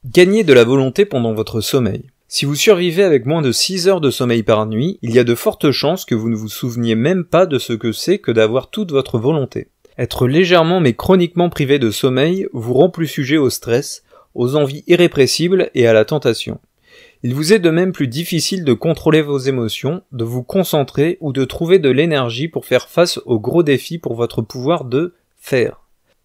Gagnez de la volonté pendant votre sommeil. Si vous survivez avec moins de 6 heures de sommeil par nuit, il y a de fortes chances que vous ne vous souveniez même pas de ce que c'est que d'avoir toute votre volonté. Être légèrement mais chroniquement privé de sommeil vous rend plus sujet au stress, aux envies irrépressibles et à la tentation. Il vous est de même plus difficile de contrôler vos émotions, de vous concentrer ou de trouver de l'énergie pour faire face aux gros défis pour votre pouvoir de faire.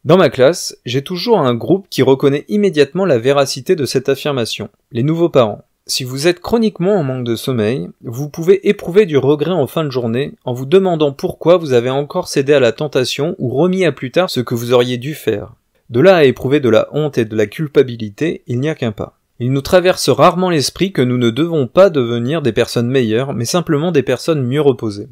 Dans ma classe, j'ai toujours un groupe qui reconnaît immédiatement la véracité de cette affirmation, les nouveaux parents. Si vous êtes chroniquement en manque de sommeil, vous pouvez éprouver du regret en fin de journée en vous demandant pourquoi vous avez encore cédé à la tentation ou remis à plus tard ce que vous auriez dû faire. De là à éprouver de la honte et de la culpabilité, il n'y a qu'un pas. Il nous traverse rarement l'esprit que nous ne devons pas devenir des personnes meilleures, mais simplement des personnes mieux reposées.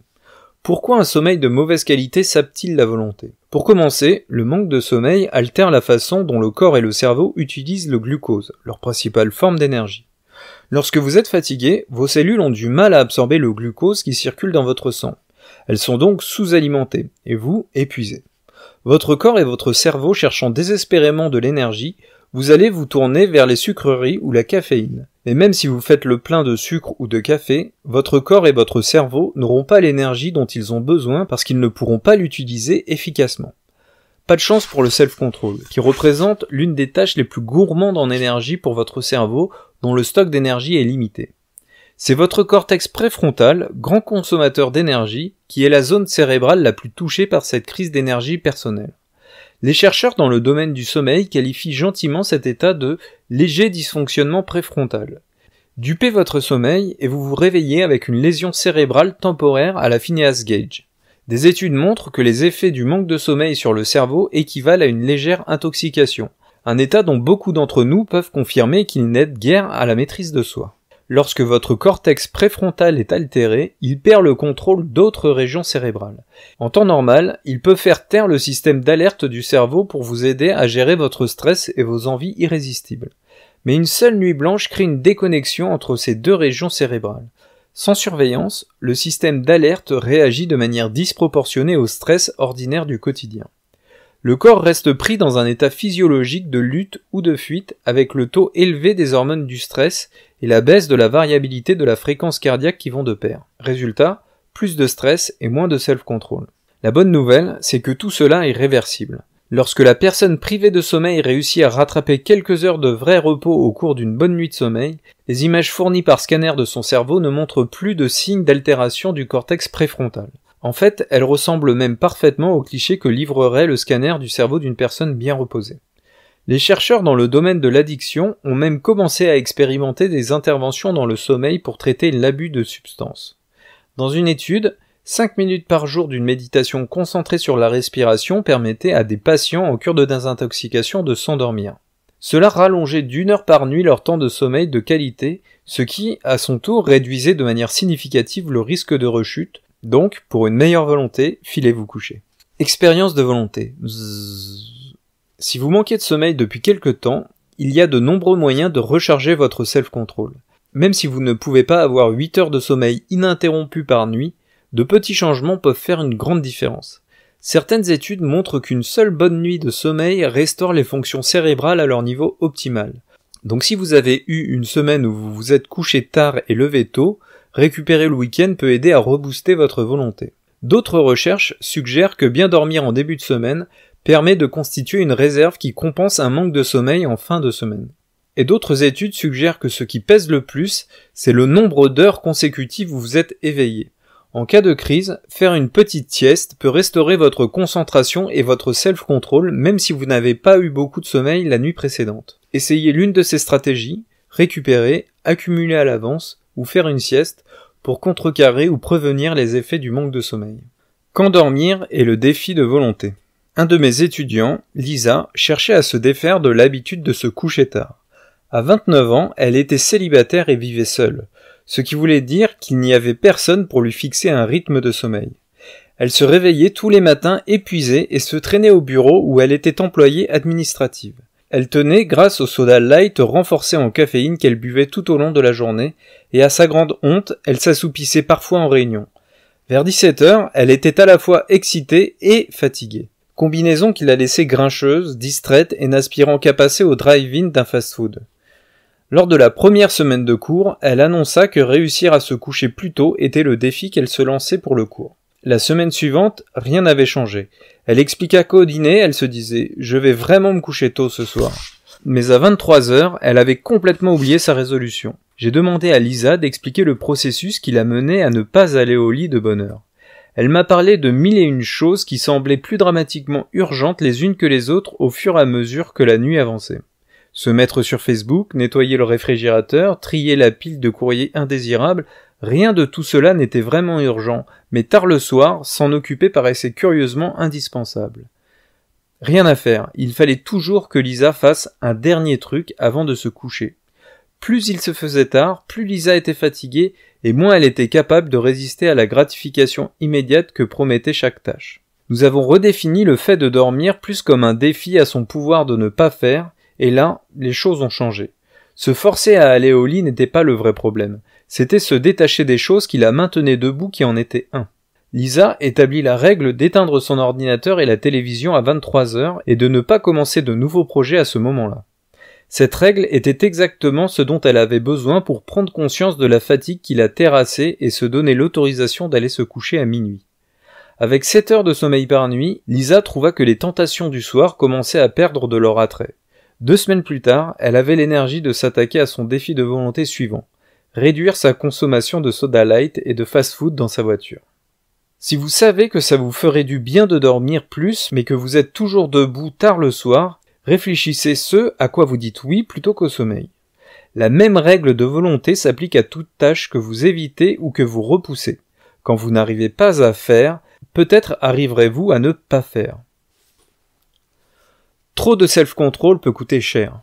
Pourquoi un sommeil de mauvaise qualité sape-t-il la volonté ? Pour commencer, le manque de sommeil altère la façon dont le corps et le cerveau utilisent le glucose, leur principale forme d'énergie. Lorsque vous êtes fatigué, vos cellules ont du mal à absorber le glucose qui circule dans votre sang. Elles sont donc sous-alimentées, et vous, épuisé. Votre corps et votre cerveau cherchant désespérément de l'énergie, vous allez vous tourner vers les sucreries ou la caféine. Mais même si vous faites le plein de sucre ou de café, votre corps et votre cerveau n'auront pas l'énergie dont ils ont besoin parce qu'ils ne pourront pas l'utiliser efficacement. Pas de chance pour le self-control, qui représente l'une des tâches les plus gourmandes en énergie pour votre cerveau, dont le stock d'énergie est limité. C'est votre cortex préfrontal, grand consommateur d'énergie, qui est la zone cérébrale la plus touchée par cette crise d'énergie personnelle. Les chercheurs dans le domaine du sommeil qualifient gentiment cet état de « léger dysfonctionnement préfrontal ». Dupez votre sommeil et vous vous réveillez avec une lésion cérébrale temporaire à la Phineas Gage. Des études montrent que les effets du manque de sommeil sur le cerveau équivalent à une légère intoxication, un état dont beaucoup d'entre nous peuvent confirmer qu'il n'aide guère à la maîtrise de soi. Lorsque votre cortex préfrontal est altéré, il perd le contrôle d'autres régions cérébrales. En temps normal, il peut faire taire le système d'alerte du cerveau pour vous aider à gérer votre stress et vos envies irrésistibles. Mais une seule nuit blanche crée une déconnexion entre ces deux régions cérébrales. Sans surveillance, le système d'alerte réagit de manière disproportionnée au stress ordinaire du quotidien. Le corps reste pris dans un état physiologique de lutte ou de fuite avec le taux élevé des hormones du stress et la baisse de la variabilité de la fréquence cardiaque qui vont de pair. Résultat, plus de stress et moins de self-control. La bonne nouvelle, c'est que tout cela est réversible. Lorsque la personne privée de sommeil réussit à rattraper quelques heures de vrai repos au cours d'une bonne nuit de sommeil, les images fournies par scanner de son cerveau ne montrent plus de signes d'altération du cortex préfrontal. En fait, elles ressemblent même parfaitement au cliché que livrerait le scanner du cerveau d'une personne bien reposée. Les chercheurs dans le domaine de l'addiction ont même commencé à expérimenter des interventions dans le sommeil pour traiter l'abus de substances. Dans une étude, 5 minutes par jour d'une méditation concentrée sur la respiration permettait à des patients en cure de désintoxication de s'endormir. Cela rallongeait d'1 heure par nuit leur temps de sommeil de qualité, ce qui, à son tour, réduisait de manière significative le risque de rechute. Donc, pour une meilleure volonté, filez vous coucher. Expérience de volonté. Si vous manquez de sommeil depuis quelque temps, il y a de nombreux moyens de recharger votre self-control. Même si vous ne pouvez pas avoir 8 heures de sommeil ininterrompu par nuit, de petits changements peuvent faire une grande différence. Certaines études montrent qu'une seule bonne nuit de sommeil restaure les fonctions cérébrales à leur niveau optimal. Donc si vous avez eu une semaine où vous vous êtes couché tard et levé tôt, récupérer le week-end peut aider à rebooster votre volonté. D'autres recherches suggèrent que bien dormir en début de semaine permet de constituer une réserve qui compense un manque de sommeil en fin de semaine. Et d'autres études suggèrent que ce qui pèse le plus, c'est le nombre d'heures consécutives où vous êtes éveillé. En cas de crise, faire une petite sieste peut restaurer votre concentration et votre self-control même si vous n'avez pas eu beaucoup de sommeil la nuit précédente. Essayez l'une de ces stratégies, récupérer, accumuler à l'avance ou faire une sieste pour contrecarrer ou prévenir les effets du manque de sommeil. Quand dormir est le défi de volonté. Un de mes étudiants, Lisa, cherchait à se défaire de l'habitude de se coucher tard. À 29 ans, elle était célibataire et vivait seule, ce qui voulait dire qu'il n'y avait personne pour lui fixer un rythme de sommeil. Elle se réveillait tous les matins épuisée et se traînait au bureau où elle était employée administrative. Elle tenait grâce au soda light renforcé en caféine qu'elle buvait tout au long de la journée, et à sa grande honte, elle s'assoupissait parfois en réunion. Vers 17h, elle était à la fois excitée et fatiguée. Combinaison qui la laissait grincheuse, distraite et n'aspirant qu'à passer au drive-in d'un fast-food. Lors de la première semaine de cours, elle annonça que réussir à se coucher plus tôt était le défi qu'elle se lançait pour le cours. La semaine suivante, rien n'avait changé. Elle expliqua qu'au dîner, elle se disait « Je vais vraiment me coucher tôt ce soir ». Mais à 23h, elle avait complètement oublié sa résolution. J'ai demandé à Lisa d'expliquer le processus qui la menait à ne pas aller au lit de bonne heure. Elle m'a parlé de 1001 choses qui semblaient plus dramatiquement urgentes les unes que les autres au fur et à mesure que la nuit avançait. Se mettre sur Facebook, nettoyer le réfrigérateur, trier la pile de courriers indésirables, rien de tout cela n'était vraiment urgent, mais tard le soir, s'en occuper paraissait curieusement indispensable. Rien à faire, il fallait toujours que Lisa fasse un dernier truc avant de se coucher. Plus il se faisait tard, plus Lisa était fatiguée et moins elle était capable de résister à la gratification immédiate que promettait chaque tâche. Nous avons redéfini le fait de dormir plus comme un défi à son pouvoir de ne pas faire, et là, les choses ont changé. Se forcer à aller au lit n'était pas le vrai problème, c'était se détacher des choses qui la maintenaient debout qui en était un. Lisa établit la règle d'éteindre son ordinateur et la télévision à 23h et de ne pas commencer de nouveaux projets à ce moment-là. Cette règle était exactement ce dont elle avait besoin pour prendre conscience de la fatigue qui la terrassait et se donner l'autorisation d'aller se coucher à minuit. Avec 7 heures de sommeil par nuit, Lisa trouva que les tentations du soir commençaient à perdre de leur attrait. 2 semaines plus tard, elle avait l'énergie de s'attaquer à son défi de volonté suivant, réduire sa consommation de soda light et de fast-food dans sa voiture. Si vous savez que ça vous ferait du bien de dormir plus, mais que vous êtes toujours debout tard le soir, réfléchissez ce à quoi vous dites oui plutôt qu'au sommeil. La même règle de volonté s'applique à toute tâche que vous évitez ou que vous repoussez. Quand vous n'arrivez pas à faire, peut-être arriverez-vous à ne pas faire. Trop de self-control peut coûter cher.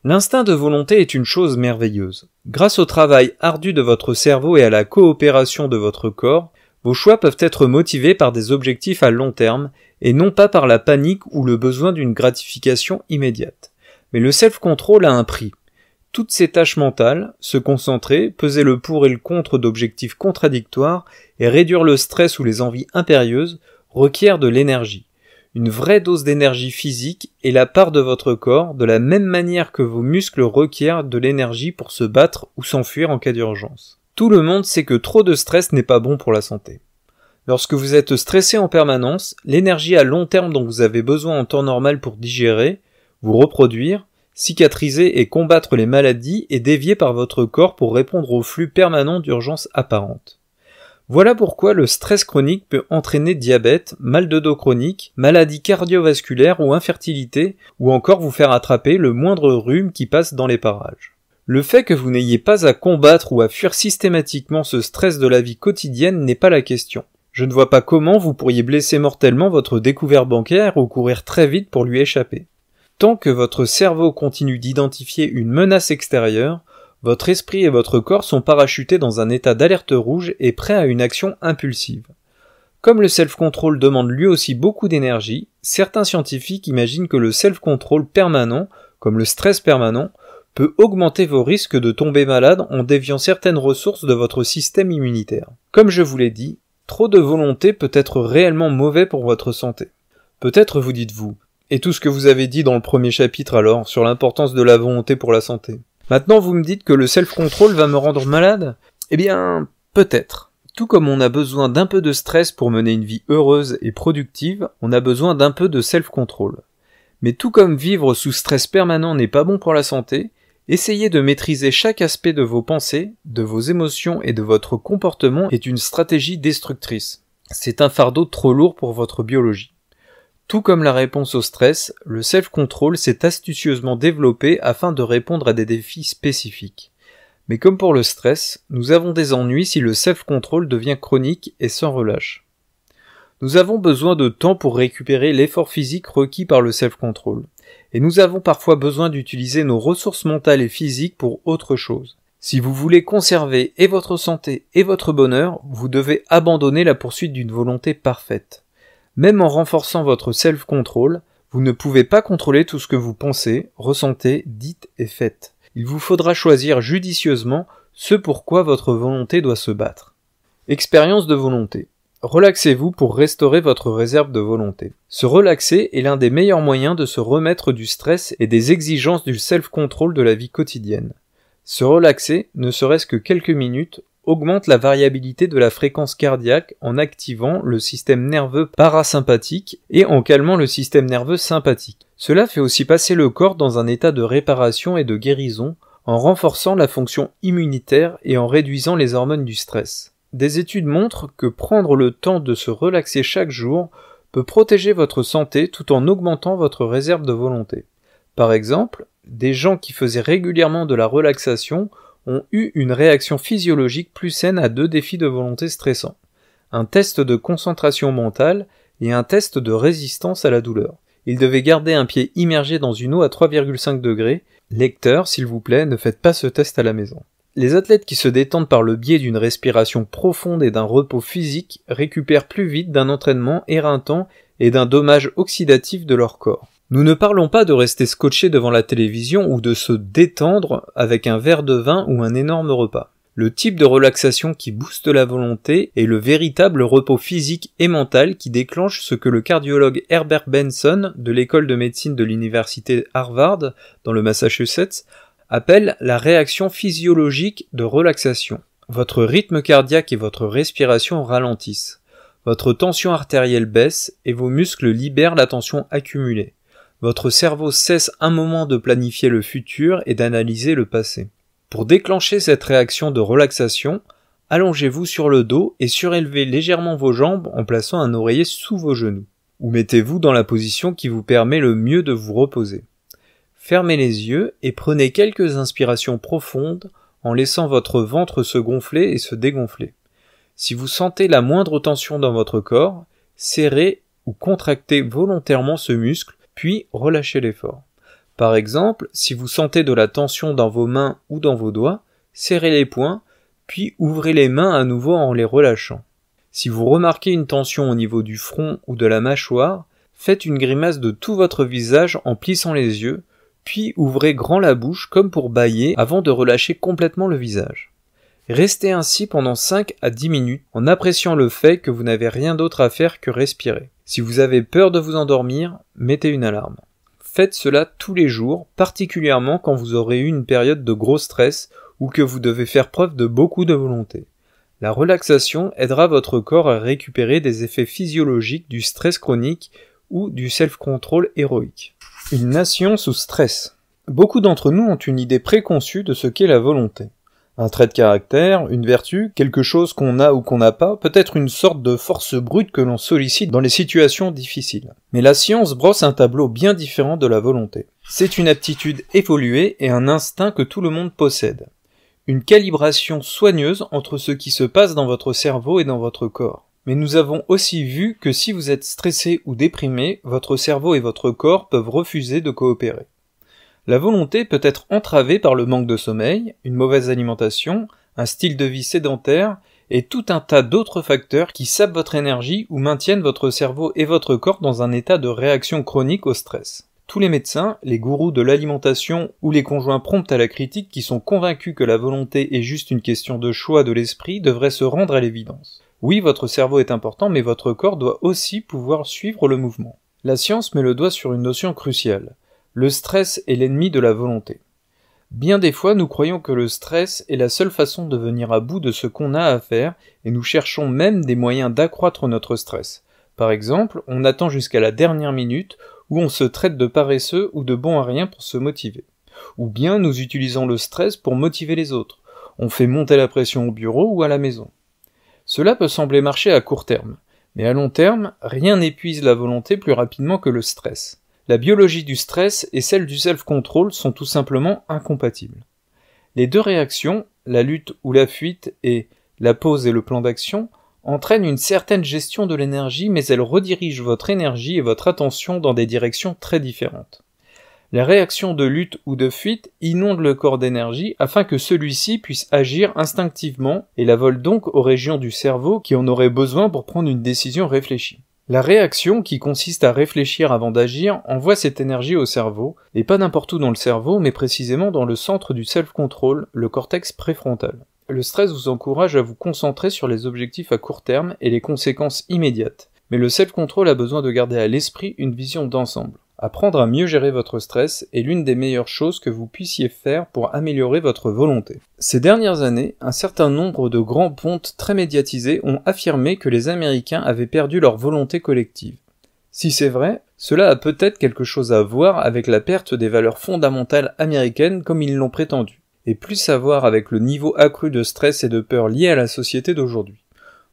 L'instinct de volonté est une chose merveilleuse. Grâce au travail ardu de votre cerveau et à la coopération de votre corps, vos choix peuvent être motivés par des objectifs à long terme et non pas par la panique ou le besoin d'une gratification immédiate. Mais le self-control a un prix. Toutes ces tâches mentales, se concentrer, peser le pour et le contre d'objectifs contradictoires et réduire le stress ou les envies impérieuses requièrent de l'énergie. Une vraie dose d'énergie physique est la part de votre corps de la même manière que vos muscles requièrent de l'énergie pour se battre ou s'enfuir en cas d'urgence. Tout le monde sait que trop de stress n'est pas bon pour la santé. Lorsque vous êtes stressé en permanence, l'énergie à long terme dont vous avez besoin en temps normal pour digérer, vous reproduire, cicatriser et combattre les maladies est déviée par votre corps pour répondre au flux permanent d'urgences apparentes. Voilà pourquoi le stress chronique peut entraîner diabète, mal de dos chronique, maladie cardiovasculaire ou infertilité, ou encore vous faire attraper le moindre rhume qui passe dans les parages. Le fait que vous n'ayez pas à combattre ou à fuir systématiquement ce stress de la vie quotidienne n'est pas la question. Je ne vois pas comment vous pourriez blesser mortellement votre découvert bancaire ou courir très vite pour lui échapper. Tant que votre cerveau continue d'identifier une menace extérieure, votre esprit et votre corps sont parachutés dans un état d'alerte rouge et prêts à une action impulsive. Comme le self-control demande lui aussi beaucoup d'énergie, certains scientifiques imaginent que le self-control permanent, comme le stress permanent, peut augmenter vos risques de tomber malade en déviant certaines ressources de votre système immunitaire. Comme je vous l'ai dit, trop de volonté peut être réellement mauvais pour votre santé. Peut-être vous dites-vous, et tout ce que vous avez dit dans le premier chapitre alors, sur l'importance de la volonté pour la santé. Maintenant vous me dites que le self-control va me rendre malade ? Eh bien, peut-être. Tout comme on a besoin d'un peu de stress pour mener une vie heureuse et productive, on a besoin d'un peu de self-control. Mais tout comme vivre sous stress permanent n'est pas bon pour la santé, essayez de maîtriser chaque aspect de vos pensées, de vos émotions et de votre comportement est une stratégie destructrice. C'est un fardeau trop lourd pour votre biologie. Tout comme la réponse au stress, le self-control s'est astucieusement développé afin de répondre à des défis spécifiques. Mais comme pour le stress, nous avons des ennuis si le self-control devient chronique et sans relâche. Nous avons besoin de temps pour récupérer l'effort physique requis par le self-control. Et nous avons parfois besoin d'utiliser nos ressources mentales et physiques pour autre chose. Si vous voulez conserver et votre santé et votre bonheur, vous devez abandonner la poursuite d'une volonté parfaite. Même en renforçant votre self-control, vous ne pouvez pas contrôler tout ce que vous pensez, ressentez, dites et faites. Il vous faudra choisir judicieusement ce pour quoi votre volonté doit se battre. Expérience de volonté. Relaxez-vous pour restaurer votre réserve de volonté. Se relaxer est l'un des meilleurs moyens de se remettre du stress et des exigences du self-control de la vie quotidienne. Se relaxer, ne serait-ce que quelques minutes, augmente la variabilité de la fréquence cardiaque en activant le système nerveux parasympathique et en calmant le système nerveux sympathique. Cela fait aussi passer le corps dans un état de réparation et de guérison en renforçant la fonction immunitaire et en réduisant les hormones du stress. Des études montrent que prendre le temps de se relaxer chaque jour peut protéger votre santé tout en augmentant votre réserve de volonté. Par exemple, des gens qui faisaient régulièrement de la relaxation ont eu une réaction physiologique plus saine à 2 défis de volonté stressants, un test de concentration mentale et un test de résistance à la douleur. Ils devaient garder un pied immergé dans une eau à 3,5 degrés. Lecteur, s'il vous plaît, ne faites pas ce test à la maison. Les athlètes qui se détendent par le biais d'une respiration profonde et d'un repos physique récupèrent plus vite d'un entraînement éreintant et d'un dommage oxydatif de leur corps. Nous ne parlons pas de rester scotché devant la télévision ou de se détendre avec un verre de vin ou un énorme repas. Le type de relaxation qui booste la volonté est le véritable repos physique et mental qui déclenche ce que le cardiologue Herbert Benson de l'école de médecine de l'université Harvard dans le Massachusetts appelle la réaction physiologique de relaxation. Votre rythme cardiaque et votre respiration ralentissent. Votre tension artérielle baisse et vos muscles libèrent la tension accumulée. Votre cerveau cesse un moment de planifier le futur et d'analyser le passé. Pour déclencher cette réaction de relaxation, allongez-vous sur le dos et surélevez légèrement vos jambes en plaçant un oreiller sous vos genoux. Ou mettez-vous dans la position qui vous permet le mieux de vous reposer. Fermez les yeux et prenez quelques inspirations profondes en laissant votre ventre se gonfler et se dégonfler. Si vous sentez la moindre tension dans votre corps, serrez ou contractez volontairement ce muscle, puis relâchez l'effort. Par exemple, si vous sentez de la tension dans vos mains ou dans vos doigts, serrez les poings, puis ouvrez les mains à nouveau en les relâchant. Si vous remarquez une tension au niveau du front ou de la mâchoire, faites une grimace de tout votre visage en plissant les yeux, puis ouvrez grand la bouche comme pour bâiller avant de relâcher complètement le visage. Restez ainsi pendant 5 à 10 minutes en appréciant le fait que vous n'avez rien d'autre à faire que respirer. Si vous avez peur de vous endormir, mettez une alarme. Faites cela tous les jours, particulièrement quand vous aurez eu une période de gros stress ou que vous devez faire preuve de beaucoup de volonté. La relaxation aidera votre corps à récupérer des effets physiologiques du stress chronique ou du self-control héroïque. Une nation sous stress. Beaucoup d'entre nous ont une idée préconçue de ce qu'est la volonté. Un trait de caractère, une vertu, quelque chose qu'on a ou qu'on n'a pas, peut-être une sorte de force brute que l'on sollicite dans les situations difficiles. Mais la science brosse un tableau bien différent de la volonté. C'est une aptitude évoluée et un instinct que tout le monde possède. Une calibration soigneuse entre ce qui se passe dans votre cerveau et dans votre corps. Mais nous avons aussi vu que si vous êtes stressé ou déprimé, votre cerveau et votre corps peuvent refuser de coopérer. La volonté peut être entravée par le manque de sommeil, une mauvaise alimentation, un style de vie sédentaire et tout un tas d'autres facteurs qui sapent votre énergie ou maintiennent votre cerveau et votre corps dans un état de réaction chronique au stress. Tous les médecins, les gourous de l'alimentation ou les conjoints prompts à la critique qui sont convaincus que la volonté est juste une question de choix de l'esprit devraient se rendre à l'évidence. Oui, votre cerveau est important, mais votre corps doit aussi pouvoir suivre le mouvement. La science met le doigt sur une notion cruciale. Le stress est l'ennemi de la volonté. Bien des fois, nous croyons que le stress est la seule façon de venir à bout de ce qu'on a à faire et nous cherchons même des moyens d'accroître notre stress. Par exemple, on attend jusqu'à la dernière minute où on se traite de paresseux ou de bon à rien pour se motiver. Ou bien nous utilisons le stress pour motiver les autres. On fait monter la pression au bureau ou à la maison. Cela peut sembler marcher à court terme, mais à long terme, rien n'épuise la volonté plus rapidement que le stress. La biologie du stress et celle du self-control sont tout simplement incompatibles. Les deux réactions, la lutte ou la fuite et la pause et le plan d'action, entraînent une certaine gestion de l'énergie, mais elles redirigent votre énergie et votre attention dans des directions très différentes. Les réactions de lutte ou de fuite inondent le corps d'énergie afin que celui-ci puisse agir instinctivement et la volent donc aux régions du cerveau qui en auraient besoin pour prendre une décision réfléchie. La réaction, qui consiste à réfléchir avant d'agir, envoie cette énergie au cerveau, et pas n'importe où dans le cerveau, mais précisément dans le centre du self-control, le cortex préfrontal. Le stress vous encourage à vous concentrer sur les objectifs à court terme et les conséquences immédiates. Mais le self-control a besoin de garder à l'esprit une vision d'ensemble. Apprendre à mieux gérer votre stress est l'une des meilleures choses que vous puissiez faire pour améliorer votre volonté. Ces dernières années, un certain nombre de grands pontes très médiatisés ont affirmé que les Américains avaient perdu leur volonté collective. Si c'est vrai, cela a peut-être quelque chose à voir avec la perte des valeurs fondamentales américaines comme ils l'ont prétendu, et plus à voir avec le niveau accru de stress et de peur lié à la société d'aujourd'hui.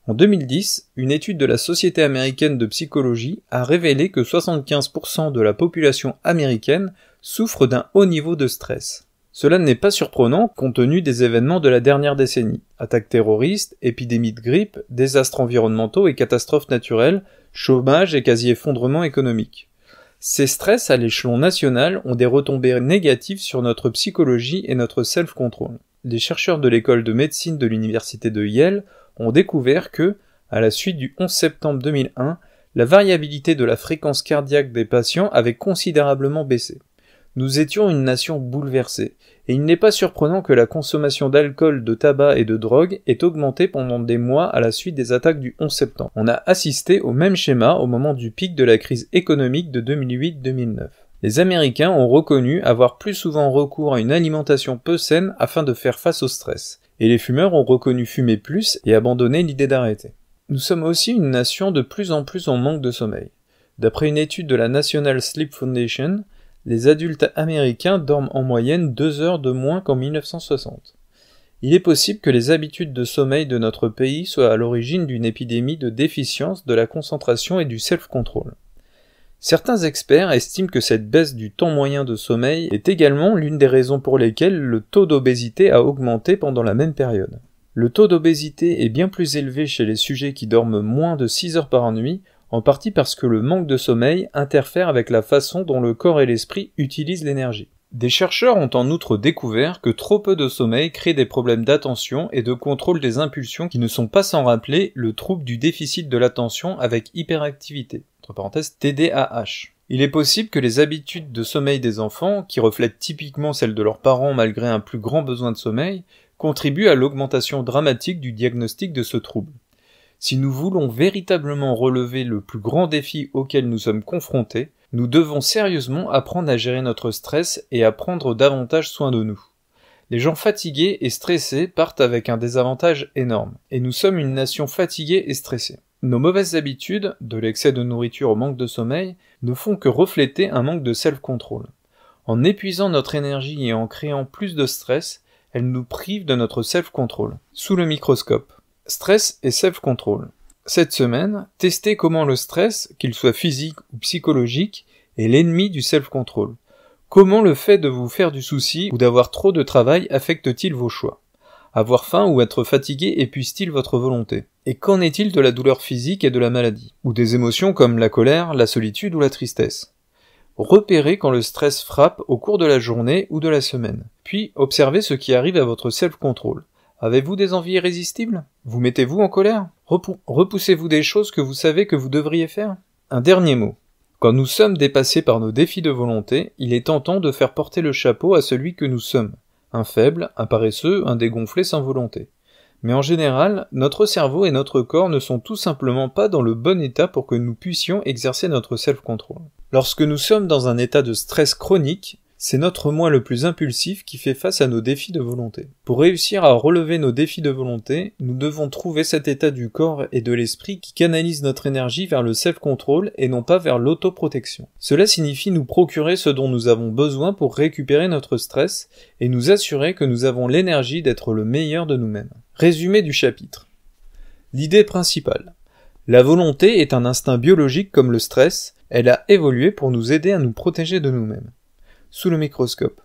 En 2010, une étude de la Société américaine de psychologie a révélé que 75% de la population américaine souffre d'un haut niveau de stress. Cela n'est pas surprenant compte tenu des événements de la dernière décennie. Attaques terroristes, épidémies de grippe, désastres environnementaux et catastrophes naturelles, chômage et quasi-effondrement économique. Ces stress à l'échelon national ont des retombées négatives sur notre psychologie et notre self-control. Les chercheurs de l'école de médecine de l'université de Yale ont découvert que, à la suite du 11 septembre 2001, la variabilité de la fréquence cardiaque des patients avait considérablement baissé. Nous étions une nation bouleversée, et il n'est pas surprenant que la consommation d'alcool, de tabac et de drogue ait augmenté pendant des mois à la suite des attaques du 11 septembre. On a assisté au même schéma au moment du pic de la crise économique de 2008-2009. Les Américains ont reconnu avoir plus souvent recours à une alimentation peu saine afin de faire face au stress. Et les fumeurs ont reconnu fumer plus et abandonné l'idée d'arrêter. Nous sommes aussi une nation de plus en plus en manque de sommeil. D'après une étude de la National Sleep Foundation, les adultes américains dorment en moyenne 2 heures de moins qu'en 1960. Il est possible que les habitudes de sommeil de notre pays soient à l'origine d'une épidémie de déficience de la concentration et du self-control. Certains experts estiment que cette baisse du temps moyen de sommeil est également l'une des raisons pour lesquelles le taux d'obésité a augmenté pendant la même période. Le taux d'obésité est bien plus élevé chez les sujets qui dorment moins de 6 heures par nuit, en partie parce que le manque de sommeil interfère avec la façon dont le corps et l'esprit utilisent l'énergie. Des chercheurs ont en outre découvert que trop peu de sommeil crée des problèmes d'attention et de contrôle des impulsions qui ne sont pas sans rappeler le trouble du déficit de l'attention avec hyperactivité. Entre parenthèses, TDAH. Il est possible que les habitudes de sommeil des enfants, qui reflètent typiquement celles de leurs parents malgré un plus grand besoin de sommeil, contribuent à l'augmentation dramatique du diagnostic de ce trouble. Si nous voulons véritablement relever le plus grand défi auquel nous sommes confrontés, nous devons sérieusement apprendre à gérer notre stress et à prendre davantage soin de nous. Les gens fatigués et stressés partent avec un désavantage énorme, et nous sommes une nation fatiguée et stressée. Nos mauvaises habitudes, de l'excès de nourriture au manque de sommeil, ne font que refléter un manque de self-control. En épuisant notre énergie et en créant plus de stress, elles nous privent de notre self-control. Sous le microscope. Stress et self-control. Cette semaine, testez comment le stress, qu'il soit physique ou psychologique, est l'ennemi du self-control. Comment le fait de vous faire du souci ou d'avoir trop de travail affecte-t-il vos choix ? Avoir faim ou être fatigué épuise-t-il votre volonté ? Et qu'en est-il de la douleur physique et de la maladie ? Ou des émotions comme la colère, la solitude ou la tristesse ? Repérez quand le stress frappe au cours de la journée ou de la semaine. Puis observez ce qui arrive à votre self-control. Avez-vous des envies irrésistibles ? Vous mettez-vous en colère ? Repoussez-vous des choses que vous savez que vous devriez faire ? Un dernier mot. Quand nous sommes dépassés par nos défis de volonté, il est tentant de faire porter le chapeau à celui que nous sommes. Un faible, un paresseux, un dégonflé sans volonté. Mais en général, notre cerveau et notre corps ne sont tout simplement pas dans le bon état pour que nous puissions exercer notre self-control. Lorsque nous sommes dans un état de stress chronique, c'est notre moi le plus impulsif qui fait face à nos défis de volonté. Pour réussir à relever nos défis de volonté, nous devons trouver cet état du corps et de l'esprit qui canalise notre énergie vers le self-control et non pas vers l'autoprotection. Cela signifie nous procurer ce dont nous avons besoin pour récupérer notre stress et nous assurer que nous avons l'énergie d'être le meilleur de nous-mêmes. Résumé du chapitre. L'idée principale. La volonté est un instinct biologique comme le stress, elle a évolué pour nous aider à nous protéger de nous-mêmes. Sous le microscope.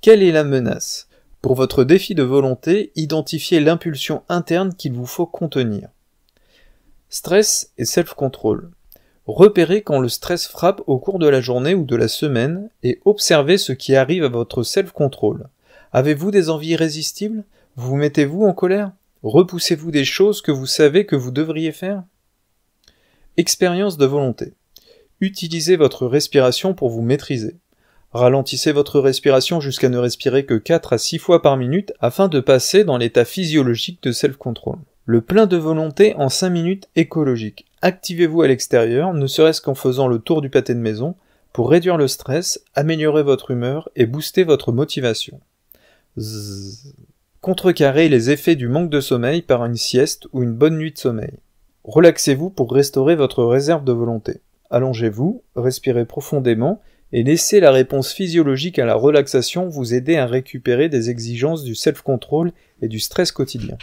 Quelle est la menace ? Pour votre défi de volonté, identifiez l'impulsion interne qu'il vous faut contenir. Stress et self-control. Repérez quand le stress frappe au cours de la journée ou de la semaine et observez ce qui arrive à votre self-control. Avez-vous des envies irrésistibles ? Vous mettez-vous en colère ? Repoussez-vous des choses que vous savez que vous devriez faire ? Expérience de volonté. Utilisez votre respiration pour vous maîtriser. Ralentissez votre respiration jusqu'à ne respirer que 4 à 6 fois par minute afin de passer dans l'état physiologique de self-control. Le plein de volonté en 5 minutes écologique. Activez-vous à l'extérieur, ne serait-ce qu'en faisant le tour du pâté de maison, pour réduire le stress, améliorer votre humeur et booster votre motivation. Contrecarrez les effets du manque de sommeil par une sieste ou une bonne nuit de sommeil. Relaxez-vous pour restaurer votre réserve de volonté. Allongez-vous, respirez profondément et laissez la réponse physiologique à la relaxation vous aider à récupérer des exigences du self-control et du stress quotidien.